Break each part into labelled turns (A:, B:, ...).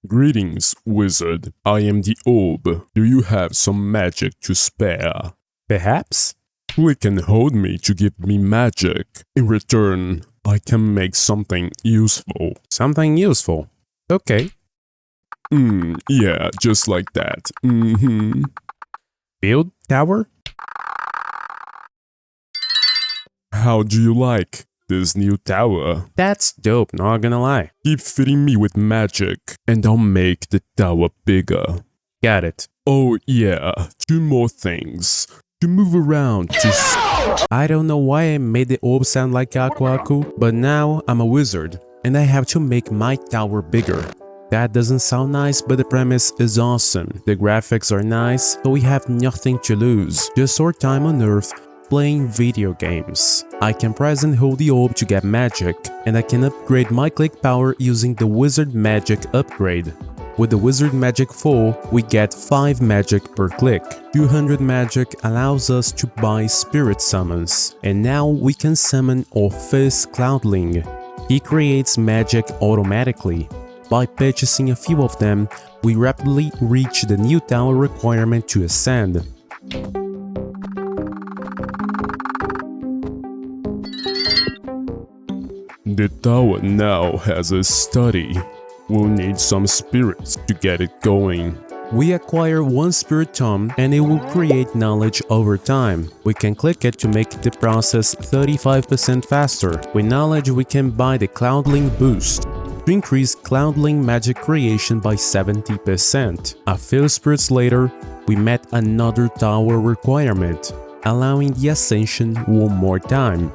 A: Greetings, wizard. I am the orb. Do you have some magic to spare? Perhaps? Click can hold me to give me magic. In return, I can make something useful. Something useful? Okay. Yeah, just like that. Build tower? How do you like this new tower? That's dope, not gonna lie. Keep feeding me with magic, and I'll make the tower bigger. Got it. Oh yeah, two more things. To move around, I don't know why I made the orb sound like Aku Aku, but now I'm a wizard, and I have to make my tower bigger. That doesn't sound nice, but the premise is awesome. The graphics are nice, so we have nothing to lose. Just our time on Earth playing video games. I can press and hold the orb to get magic, and I can upgrade my click power using the Wizard Magic upgrade. With the Wizard Magic 4, we get 5 magic per click. 200 magic allows us to buy spirit summons, and now we can summon our first Cloudling. He creates magic automatically. By purchasing a few of them, we rapidly reach the new tower requirement to ascend. The tower now has a study. We'll need some spirits to get it going. We acquire one spirit tome and it will create knowledge over time. We can click it to make the process 35% faster. With knowledge we can buy the Cloudling boost to increase Cloudling magic creation by 70%. A few spirits later, we met another tower requirement, allowing the ascension one more time.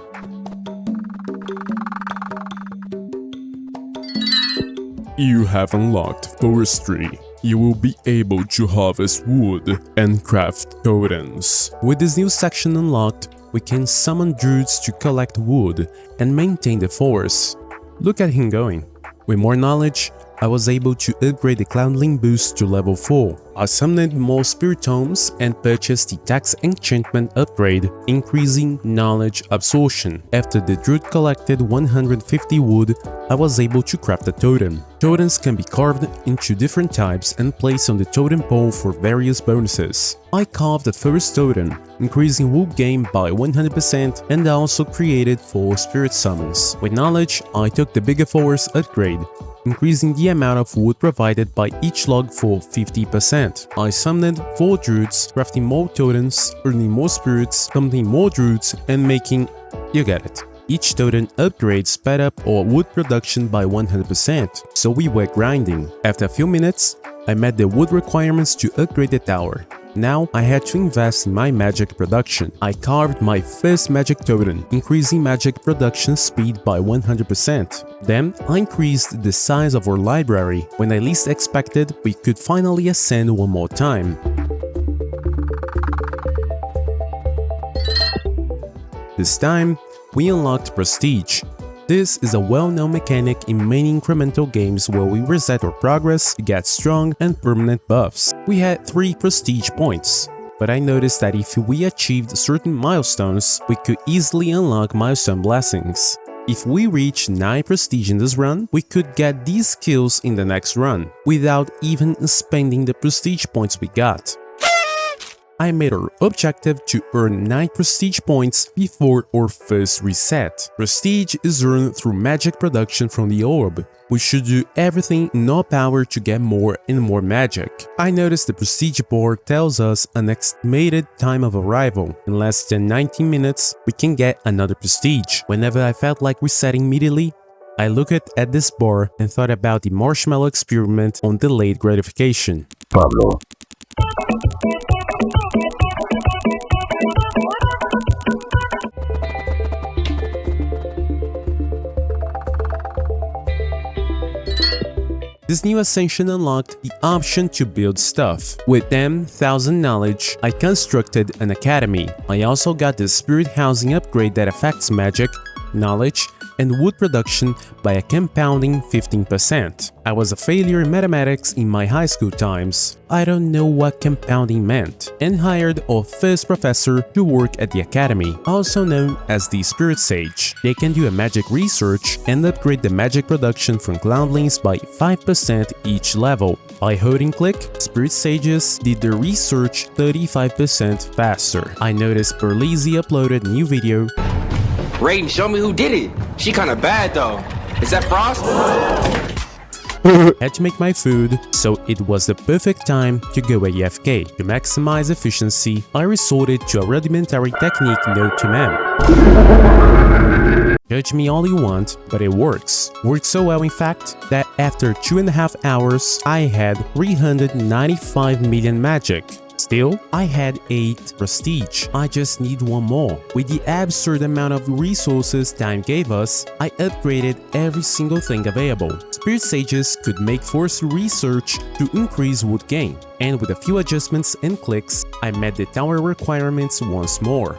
A: You have unlocked forestry. You will be able to harvest wood and craft totems. With this new section unlocked, we can summon druids to collect wood and maintain the forest. Look at him going. With more knowledge, I was able to upgrade the Cloudling boost to level 4. I summoned more spirit tomes and purchased the tax enchantment upgrade, increasing knowledge absorption. After the druid collected 150 wood, I was able to craft a totem. Totems can be carved into different types and placed on the totem pole for various bonuses. I carved the first totem, increasing wood gain by 100%, and I also created 4 spirit summons. With knowledge, I took the bigger forest upgrade, increasing the amount of wood provided by each log for 50%. I summoned 4 druids, crafting more totems, earning more spirits, summoning more druids, and making... you get it. Each totem upgrade sped up our wood production by 100%, so we were grinding. After a few minutes, I met the wood requirements to upgrade the tower. Now I had to invest in my magic production. I carved my first magic totem, increasing magic production speed by 100%. Then I increased the size of our library. When I least expected, we could finally ascend one more time. This time, we unlocked Prestige. This is a well-known mechanic in many incremental games where we reset our progress, get strong and permanent buffs. We had 3 prestige points, but I noticed that if we achieved certain milestones, we could easily unlock milestone blessings. If we reach 9 prestige in this run, we could get these skills in the next run, without even spending the prestige points we got. I made our objective to earn 9 prestige points before our first reset. Prestige is earned through magic production from the orb. We should do everything in our power to get more and more magic. I noticed the prestige bar tells us an estimated time of arrival. In less than 19 minutes, we can get another prestige. Whenever I felt like resetting immediately, I looked at this bar and thought about the marshmallow experiment on delayed gratification.
B: Pablo.
A: This new ascension unlocked the option to build stuff. With 10,000 knowledge, I constructed an academy. I also got the spirit housing upgrade that affects magic, knowledge, and wood production by a compounding 15%. I was a failure in mathematics in my high school times. I don't know what compounding meant, and hired our first professor to work at the academy, also known as the Spirit Sage. They can do a magic research and upgrade the magic production from Cloudlings by 5% each level. By holding click, Spirit Sages did their research 35% faster. I noticed Berlizzi uploaded a new video.
B: Raiden, show me who did it. She kinda bad though. Is that Frost?
A: Had to make my food, so it was the perfect time to go AFK. To maximize efficiency, I resorted to a rudimentary technique known to man. Judge me all you want, but it works. Worked so well in fact, that after 2.5 hours, I had 395 million magic. Still, I had 8 prestige. I just need one more. With the absurd amount of resources time gave us, I upgraded every single thing available. Spirit Sages could make forced research to increase wood gain, and with a few adjustments and clicks, I met the tower requirements once more.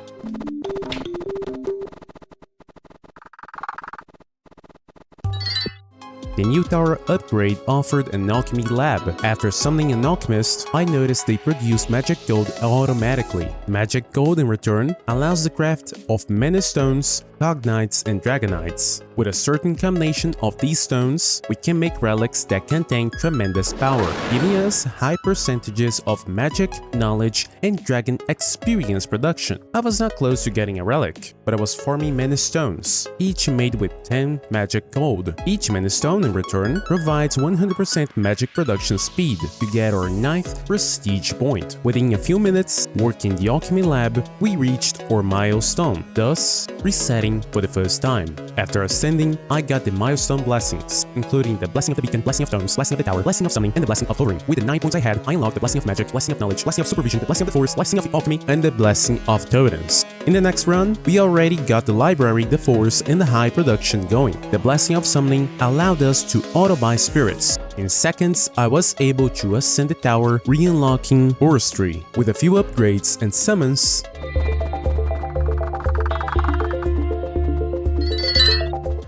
A: The new tower upgrade offered an alchemy lab. After summoning an alchemist, I noticed they produce magic gold automatically. Magic gold in return allows the craft of mana stones, cognites, and dragonites. With a certain combination of these stones, we can make relics that contain tremendous power, giving us high percentages of magic, knowledge, and dragon experience production. I was not close to getting a relic, but I was farming mana stones, each made with 10 magic gold. Each mana stone in return provides 100% magic production speed to get our 9th prestige point. Within a few minutes, working the alchemy lab, we reached our milestone, thus resetting for the first time. After ascending, I got the milestone blessings, including the blessing of the beacon, blessing of stones, blessing of the tower, blessing of summoning, and the blessing of hovering. With the 9 points I had, I unlocked the blessing of magic, blessing of knowledge, blessing of supervision, the blessing of the force, blessing of alchemy, and the blessing of totems. In the next run, we already got the library, the force, and the high production going. The blessing of summoning allowed us to auto-buy spirits. In seconds, I was able to ascend the tower, re-unlocking forestry. With a few upgrades and summons,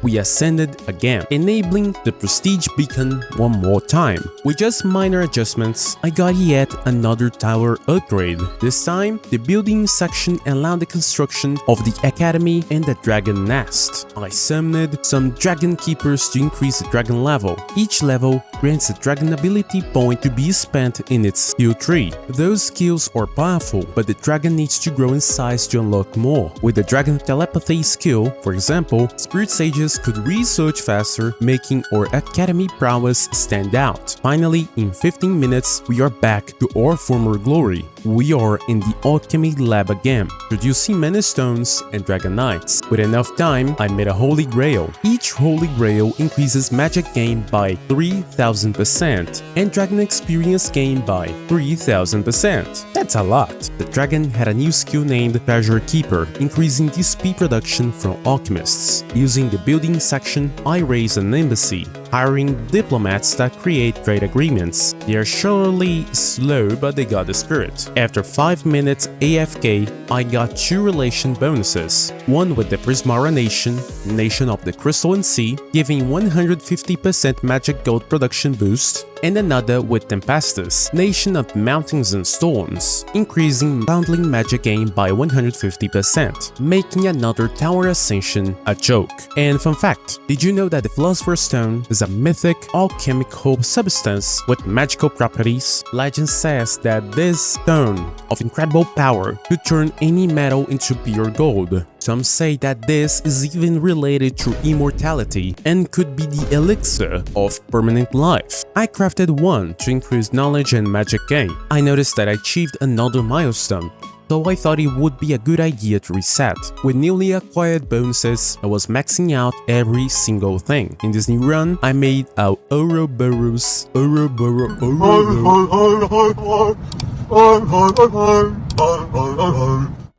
A: we ascended again, enabling the prestige beacon one more time. With just minor adjustments, I got yet another tower upgrade. This time, the building section allowed the construction of the academy and the dragon nest. I summoned some dragon keepers to increase the dragon level. Each level grants a dragon ability point to be spent in its skill tree. Those skills are powerful, but the dragon needs to grow in size to unlock more. With the dragon telepathy skill, for example, Spirit Sages could research faster, making our academy prowess stand out. Finally, in 15 minutes, we are back to our former glory. We are in the alchemy lab again, producing mana stones and dragonites. With enough time, I made a holy grail. Each holy grail increases magic gain by 3000% and dragon experience gain by 3000%. That's a lot. The dragon had a new skill named Treasure Keeper, increasing the speed production from alchemists. Using the building section, I raised an embassy, hiring diplomats that create trade agreements. They are surely slow, but they got the spirit. After 5 minutes AFK, I got 2 relation bonuses. One with the Prismara Nation, Nation of the Crystal and Sea, giving 150% magic gold production boost, and another with Tempestus, Nation of Mountains and Storms, increasing bundling magic gain by 150%, making another tower ascension a joke. And fun fact, did you know that the Philosopher's Stone is a mythic alchemical substance with magical properties? Legend says that this stone of incredible power could turn any metal into pure gold. Some say that this is even related to immortality and could be the elixir of permanent life. I crafted one to increase knowledge and magic gain. I noticed that I achieved another milestone, so I thought it would be a good idea to reset. With newly acquired bonuses, I was maxing out every single thing. In this new run, I made a Ouroboros.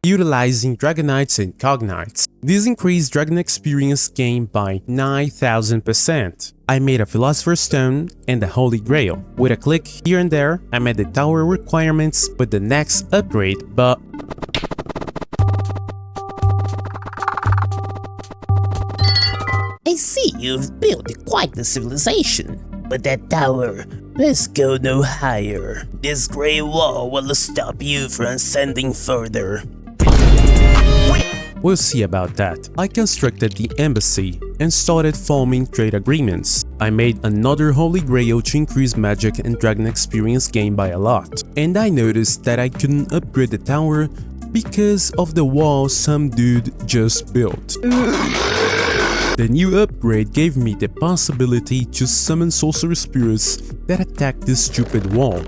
A: Utilizing dragonites and cognites. This increased dragon experience gain by 9000%. I made a Philosopher's Stone and the Holy Grail. With a click here and there, I met the tower requirements with the next upgrade, but
C: see you've built quite the civilization. But that tower, let's go no higher. This grey wall will stop you from ascending further.
A: We'll see about that. I constructed the embassy and started forming trade agreements. I made another holy grail to increase magic and dragon experience gained by a lot. And I noticed that I couldn't upgrade the tower because of the wall some dude just built. The new upgrade gave me the possibility to summon sorcery spirits that attack this stupid wall.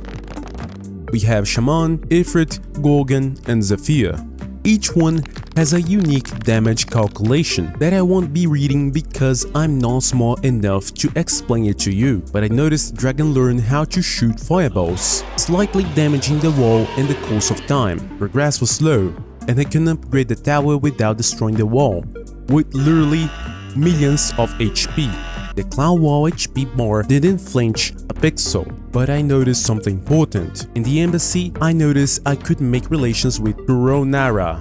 A: We have Shaman, Ifrit, Gorgon, and Zephyr. Each one has a unique damage calculation that I won't be reading because I'm not smart enough to explain it to you, but I noticed Dragon learned how to shoot fireballs, slightly damaging the wall in the course of time. Progress was slow, and I can upgrade the tower without destroying the wall, with literally millions of HP. The cloud wall HP bar didn't flinch a pixel, but I noticed something important. In the embassy, I noticed I could make relations with Coronara.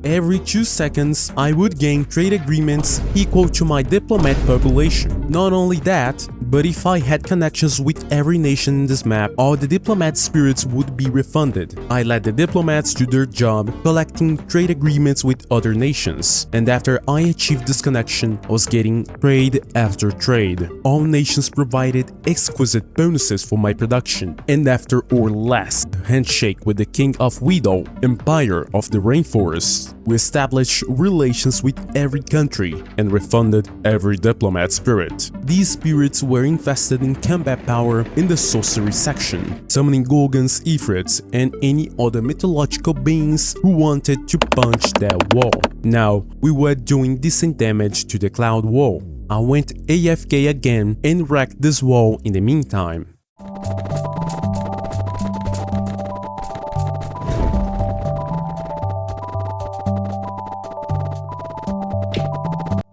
A: Every 2 seconds, I would gain trade agreements equal to my diplomat population. Not only that, but if I had connections with every nation in this map, all the diplomat spirits would be refunded. I let the diplomats do their job, collecting trade agreements with other nations. And after I achieved this connection, I was getting trade after trade. All nations provided exquisite bonuses for my production. And after our last handshake with the King of Weedle, Empire of the Rainforest, we established relations with every country and refunded every diplomat spirit. These spirits were invested in combat power in the sorcery section, summoning Gorgons, Ifrits, and any other mythological beings who wanted to punch that wall. Now, we were doing decent damage to the cloud wall. I went AFK again and wrecked this wall in the meantime.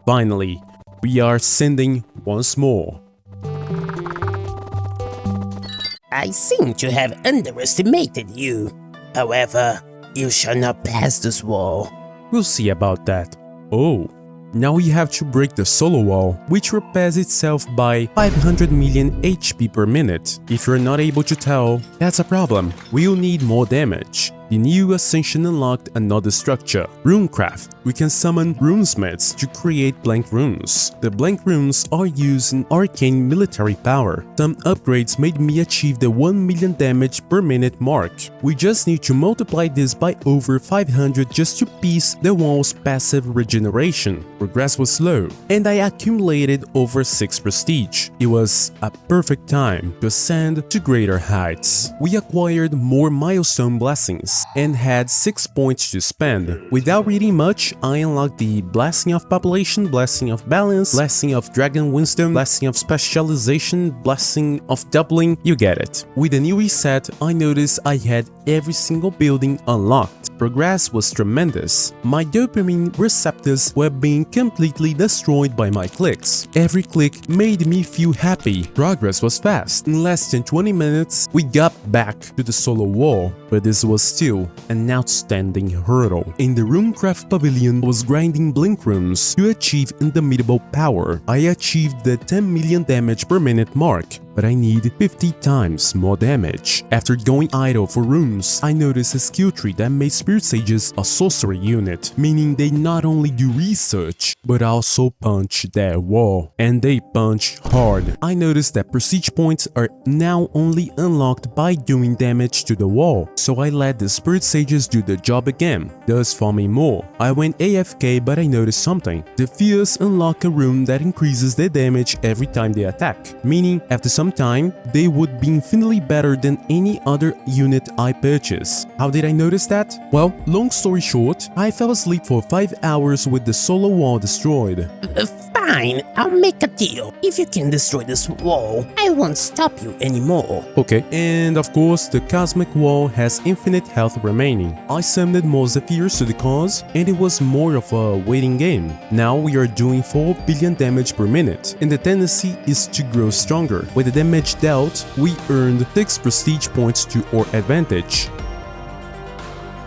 A: Finally, we are ascending once more.
C: I seem to have underestimated you. However, you shall not pass this wall.
A: We'll see about that. Oh, now we have to break the solo wall, which repairs itself by 500 million HP per minute. If you're not able to tell, that's a problem. We'll need more damage. The new Ascension unlocked another structure, Runecraft. We can summon runesmiths to create blank runes. The blank runes are used in arcane military power. Some upgrades made me achieve the 1 million damage per minute mark. We just need to multiply this by over 500 just to piece the wall's passive regeneration. Progress was slow, and I accumulated over 6 prestige. It was a perfect time to ascend to greater heights. We acquired more milestone blessings and had 6 points to spend. Without reading much, I unlocked the Blessing of Population, Blessing of Balance, Blessing of Dragon Wisdom, Blessing of Specialization, Blessing of Doubling, you get it. With the new reset, I noticed I had every single building unlocked. Progress was tremendous. My dopamine receptors were being completely destroyed by my clicks. Every click made me feel happy. Progress was fast. In less than 20 minutes, we got back to the solo wall, but this was still an outstanding hurdle. In the Runecraft Pavilion, I was grinding blink runes to achieve indomitable power. I achieved the 10 million damage per minute mark, but I need 50 times more damage. After going idle for runes, I noticed a skill tree that made Spirit Sages a sorcery unit, meaning they not only do research, but also punch their wall. And they punch hard. I noticed that prestige points are now only unlocked by doing damage to the wall, so I let the Spirit Sages do the job again, thus farming more. I went AFK, but I noticed something. The Fierce unlock a rune that increases their damage every time they attack, meaning after some time, they would be infinitely better than any other unit I purchase. How did I notice that? Well, long story short, I fell asleep for 5 hours with the solo wall destroyed.
C: Fine, I'll make a deal. If you can destroy this wall, I won't stop you anymore.
A: Okay, and of course, the Cosmic Wall has infinite health remaining. I summoned more Zephyrs to the cause, and it was more of a waiting game. Now we are doing 4 billion damage per minute, and the tendency is to grow stronger. With the damage dealt, we earned 6 prestige points to our advantage.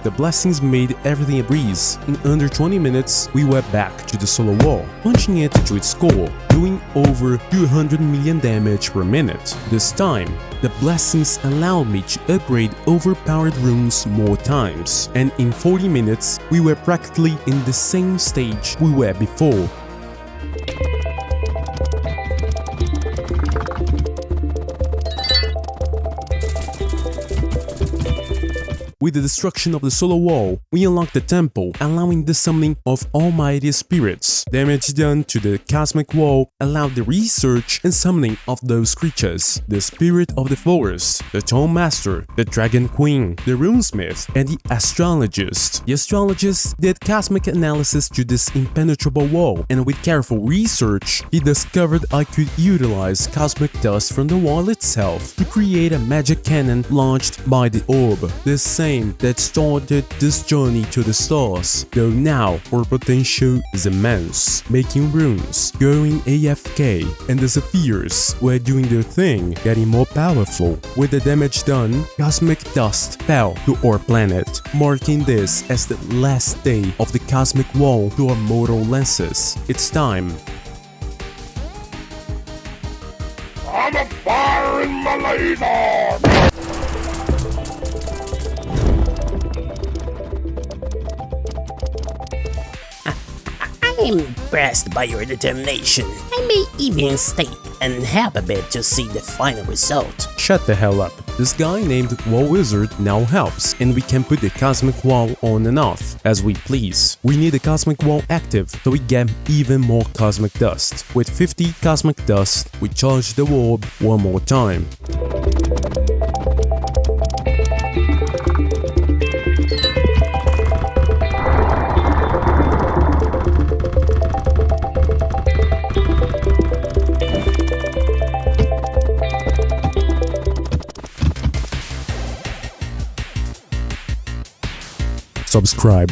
A: The blessings made everything a breeze. In under 20 minutes, we were back to the solar wall, punching it to its core, doing over 200 million damage per minute. This time, the blessings allowed me to upgrade overpowered rooms more times, and in 40 minutes, we were practically in the same stage we were before. With the destruction of the solar wall, we unlocked the temple, allowing the summoning of almighty spirits. Damage done to the cosmic wall allowed the research and summoning of those creatures. The spirit of the forest, the tomb master, the dragon queen, the runesmith, and the astrologist. The astrologist did cosmic analysis to this impenetrable wall, and with careful research, he discovered I could utilize cosmic dust from the wall itself to create a magic cannon launched by the orb. This same that started this journey to the stars, though now our potential is immense, making runes, going AFK, and the Zephyrs were doing their thing, getting more powerful. With the damage done, cosmic dust fell to our planet, marking this as the last day of the cosmic wall to our mortal lenses. It's time.
D: I'm firing the laser!
C: I'm impressed by your determination. I may even stay and help a bit to see the final result.
A: Shut the hell up. This guy named Wall Wizard now helps, and we can put the cosmic wall on and off as we please. We need the cosmic wall active so we get even more cosmic dust. With 50 cosmic dust, we charge the orb one more time. Subscribe.